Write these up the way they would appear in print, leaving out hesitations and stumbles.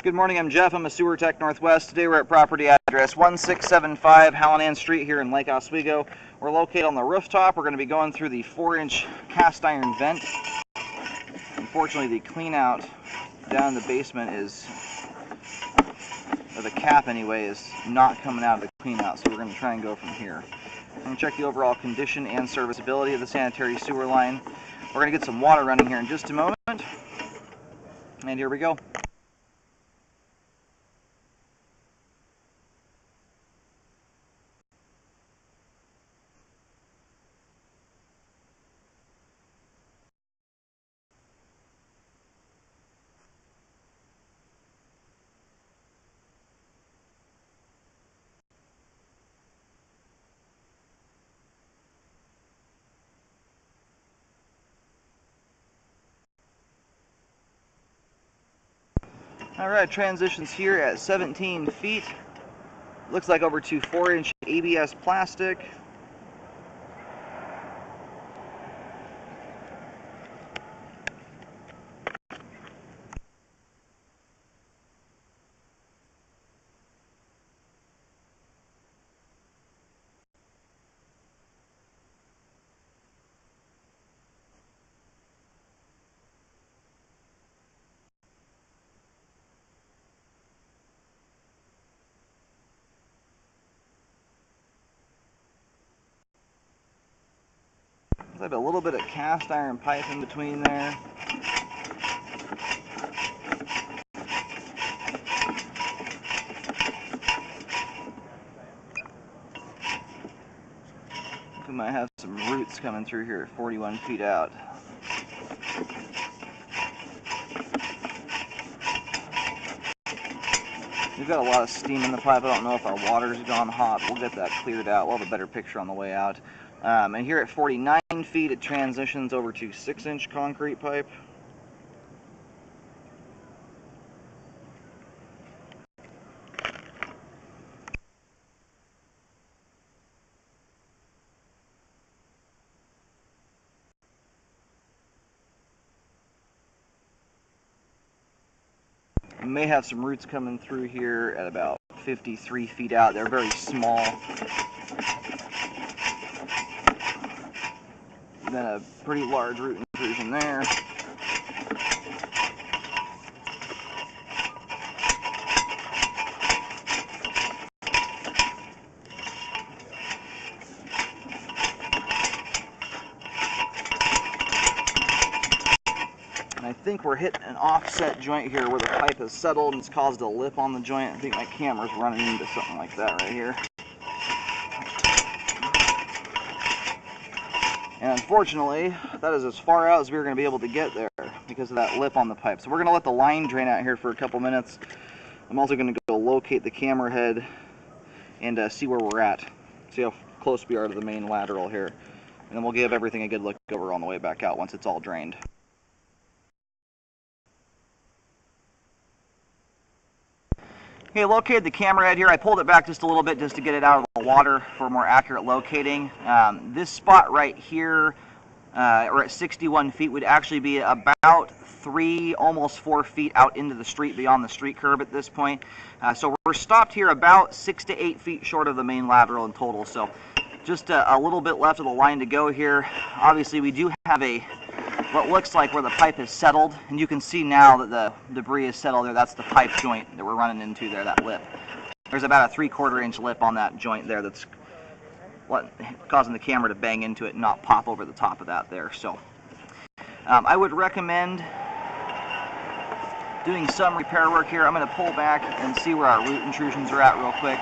Good morning, I'm Jeff. I'm a sewer tech Northwest. Today we're at property address 1675 Hallinan Street here in Lake Oswego. We're located on the rooftop. We're going to be going through the 4-inch cast iron vent. Unfortunately, the clean out down in the basement is, or the cap anyway, is not coming out of the clean out, so we're going to try and go from here. I'm going to check the overall condition and serviceability of the sanitary sewer line. We're going to get some water running here in just a moment. And here we go. Alright, transitions here at 17 feet. Looks like over to 4-inch ABS plastic. I have a little bit of cast iron pipe in between there. We might have some roots coming through here at 41 feet out. We've got a lot of steam in the pipe. I don't know if our water's gone hot. We'll get that cleared out. We'll have a better picture on the way out. And here at 49 feet, it transitions over to 6-inch concrete pipe. We may have some roots coming through here at about 53 feet out. They're very small. Then a pretty large root intrusion there. And I think we're hitting an offset joint here where the pipe has settled and it's caused a lip on the joint. I think my camera's running into something like that right here. And unfortunately, that is as far out as we're going to be able to get there because of that lip on the pipe. So we're going to let the line drain out here for a couple minutes. I'm also going to go locate the camera head and see where we're at. See how close we are to the main lateral here. And then we'll give everything a good look over on the way back out once it's all drained. Okay, located the camera head here. I pulled it back just a little bit just to get it out of the water for more accurate locating. This spot right here, we're at 61 feet, would actually be about 3, almost 4 feet out into the street beyond the street curb at this point. So we're stopped here about 6 to 8 feet short of the main lateral in total. So just a little bit left of the line to go here. Obviously, we do have what looks like where the pipe is settled, and you can see now that the debris is settled there. That's the pipe joint that we're running into there, that lip. There's about a 3/4 inch lip on that joint there that's causing the camera to bang into it and not pop over the top of that there. So I would recommend doing some repair work here. I'm going to pull back and see where our root intrusions are at real quick.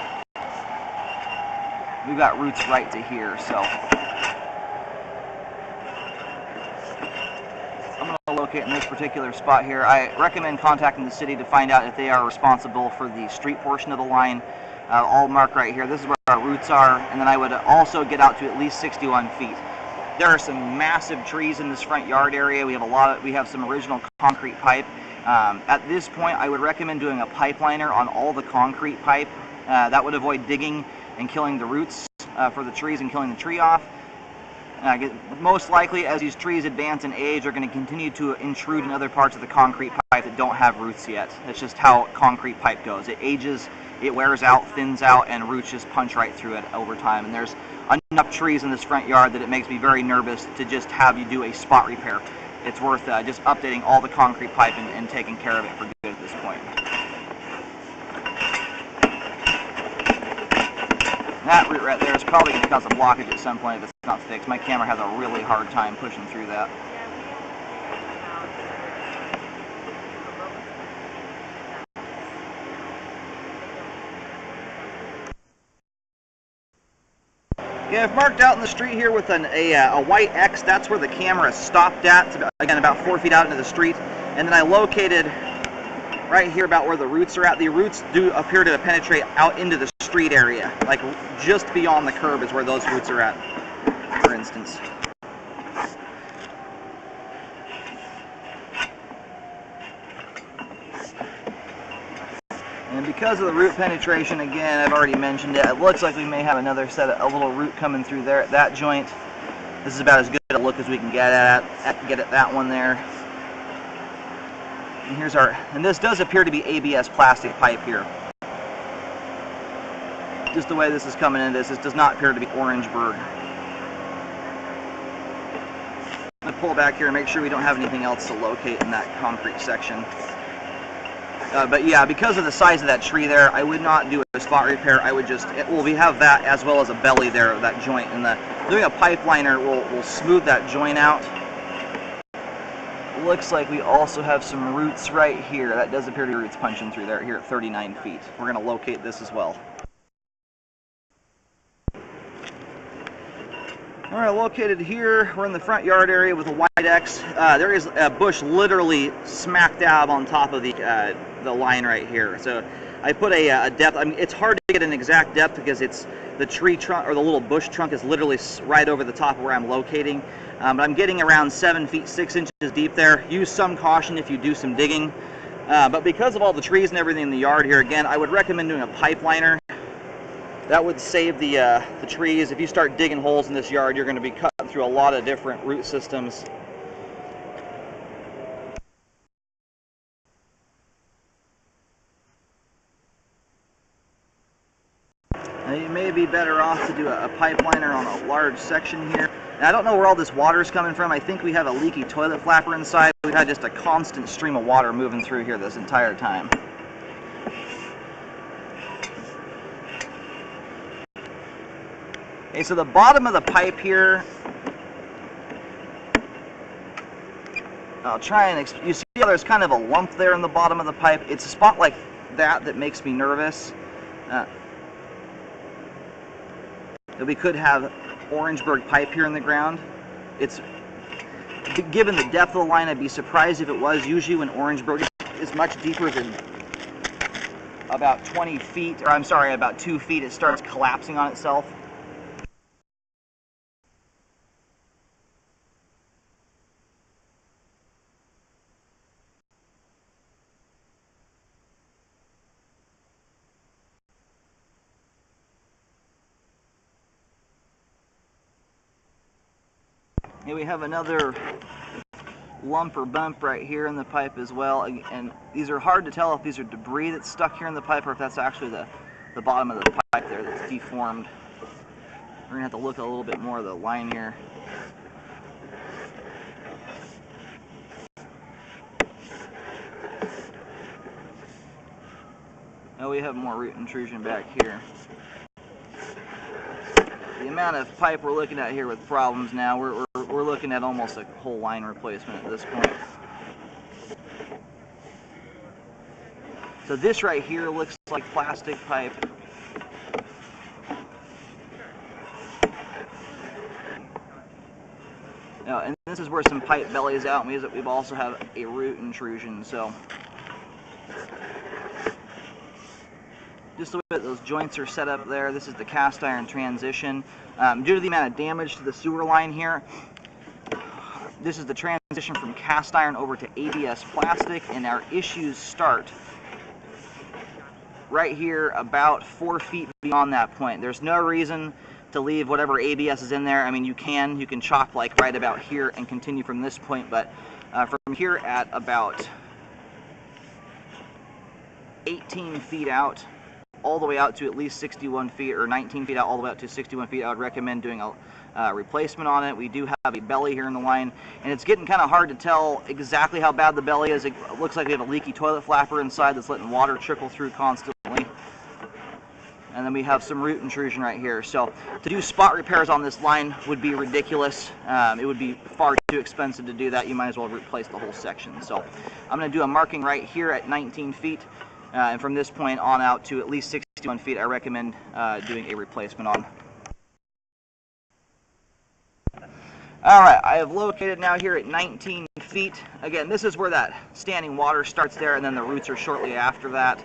We've got roots right to here, so I'm going to locate in this particular spot here. I recommend contacting the city to find out if they are responsible for the street portion of the line. I'll mark right here. This is where our roots are, and then I would also get out to at least 61 feet. There are some massive trees in this front yard area. We have some original concrete pipe. At this point, I would recommend doing a pipeliner on all the concrete pipe. That would avoid digging and killing the roots for the trees and killing the tree off. Most likely, as these trees advance in age, they're going to continue to intrude in other parts of the concrete pipe that don't have roots yet. That's just how concrete pipe goes. It ages, it wears out, thins out, and roots just punch right through it over time. And there's enough trees in this front yard that it makes me very nervous to just have you do a spot repair. It's worth just updating all the concrete pipe and taking care of it for good at this point. That root right there is probably going to cause a blockage at some point if it's not fixed. My camera has a really hard time pushing through that. Yeah, I've marked out in the street here with a white X. That's where the camera stopped at. It's about 4 feet out into the street. And then I located right here about where the roots are at. The roots do appear to penetrate out into the street area, like just beyond the curb is where those roots are at, for instance. And because of the root penetration, again, I've already mentioned it, it looks like we may have another set of a little root coming through there at that joint. This is about as good a look as we can get at that one there. And here's and this does appear to be ABS plastic pipe here. Just the way this is coming in, this does not appear to be Orangeburg. I'm going to pull back here and make sure we don't have anything else to locate in that concrete section. But yeah, because of the size of that tree there, I would not do a spot repair. I would just, we have that as well as a belly there of that joint. And doing a pipe liner will smooth that joint out. Looks like we also have some roots right here. That does appear to be roots punching through there here at 39 feet. We're going to locate this as well. All right, located here, we're in the front yard area with a white X. There is a bush literally smack dab on top of the line right here. So I put a depth. I mean, it's hard to get an exact depth because the tree trunk or the little bush trunk is literally right over the top of where I'm locating. But I'm getting around 7 feet 6 inches deep there. Use some caution if you do some digging. But because of all the trees and everything in the yard here, again, I would recommend doing a pipe liner. That would save the trees. If you start digging holes in this yard, you're going to be cutting through a lot of different root systems. Now you may be better off to do a pipe liner on a large section here. And I don't know where all this water is coming from. I think we have a leaky toilet flapper inside. We've had just a constant stream of water moving through here this entire time. Okay, so the bottom of the pipe here, I'll try and, you see how there's kind of a lump there in the bottom of the pipe? It's a spot like that makes me nervous. That we could have Orangeburg pipe here in the ground. Given the depth of the line, I'd be surprised if it was. Usually when Orangeburg is much deeper than about 20 feet, or I'm sorry, about 2 feet, it starts collapsing on itself. Here we have another lump or bump right here in the pipe as well, and these are hard to tell if these are debris that's stuck here in the pipe or if that's actually the bottom of the pipe there that's deformed. We're going to have to look a little bit more of the line here. Now we have more root intrusion back here. The amount of pipe we're looking at here with problems now, we're looking at almost a whole line replacement at this point. So this right here looks like plastic pipe. And this is where some pipe bellies out, and we've also have a root intrusion. So just the way that those joints are set up there, this is the cast iron transition. Due to the amount of damage to the sewer line here, this is the transition from cast iron over to ABS plastic, and our issues start right here about 4 feet beyond that point. There's no reason to leave whatever ABS is in there. I mean, you can chop like right about here and continue from this point, but from here at about 18 feet out, all the way out to at least 61 feet, or 19 feet out, all the way out to 61 feet, I would recommend doing a replacement on it. We do have a belly here in the line, and it's getting kind of hard to tell exactly how bad the belly is. It looks like we have a leaky toilet flapper inside that's letting water trickle through constantly. And then we have some root intrusion right here. So to do spot repairs on this line would be ridiculous. It would be far too expensive to do that. You might as well replace the whole section. So I'm going to do a marking right here at 19 feet. And from this point on out to at least 61 feet, I recommend doing a replacement on. Alright, I have located now here at 19 feet. Again, this is where that standing water starts there, and then the roots are shortly after that.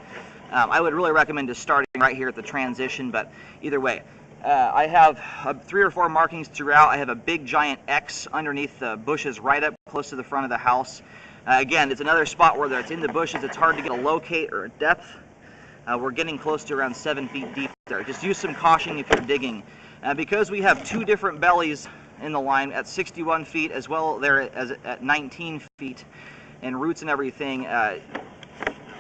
I would really recommend just starting right here at the transition, but either way. I have 3 or 4 markings throughout. I have a big giant X underneath the bushes right up close to the front of the house. Again, it's another spot where it's in the bushes. It's hard to get a locate or a depth. We're getting close to around 7 feet deep there. Just use some caution if you're digging. Because we have 2 different bellies in the line at 61 feet as well there as at 19 feet and roots and everything,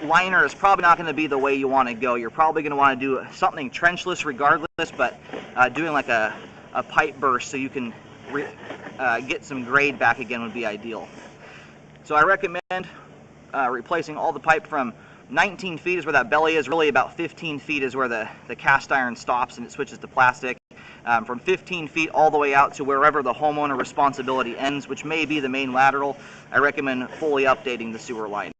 liner is probably not going to be the way you want to go. You're probably going to want to do something trenchless regardless, but doing like a pipe burst so you can get some grade back again would be ideal. So I recommend replacing all the pipe from 19 feet is where that belly is. Really about 15 feet is where the cast iron stops and it switches to plastic. From 15 feet all the way out to wherever the homeowner responsibility ends, which may be the main lateral, I recommend fully updating the sewer line.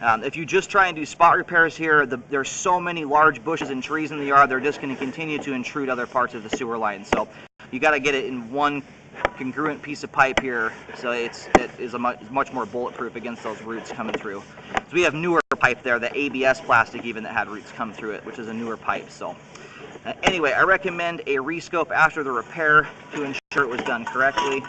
If you just try and do spot repairs here, there's so many large bushes and trees in the yard, they're just going to continue to intrude other parts of the sewer line. So you got to get it in one congruent piece of pipe here, so it is much more bulletproof against those roots coming through. So we have newer pipe there, the ABS plastic even, that had roots come through it, which is a newer pipe. So anyway, I recommend a rescope after the repair to ensure it was done correctly.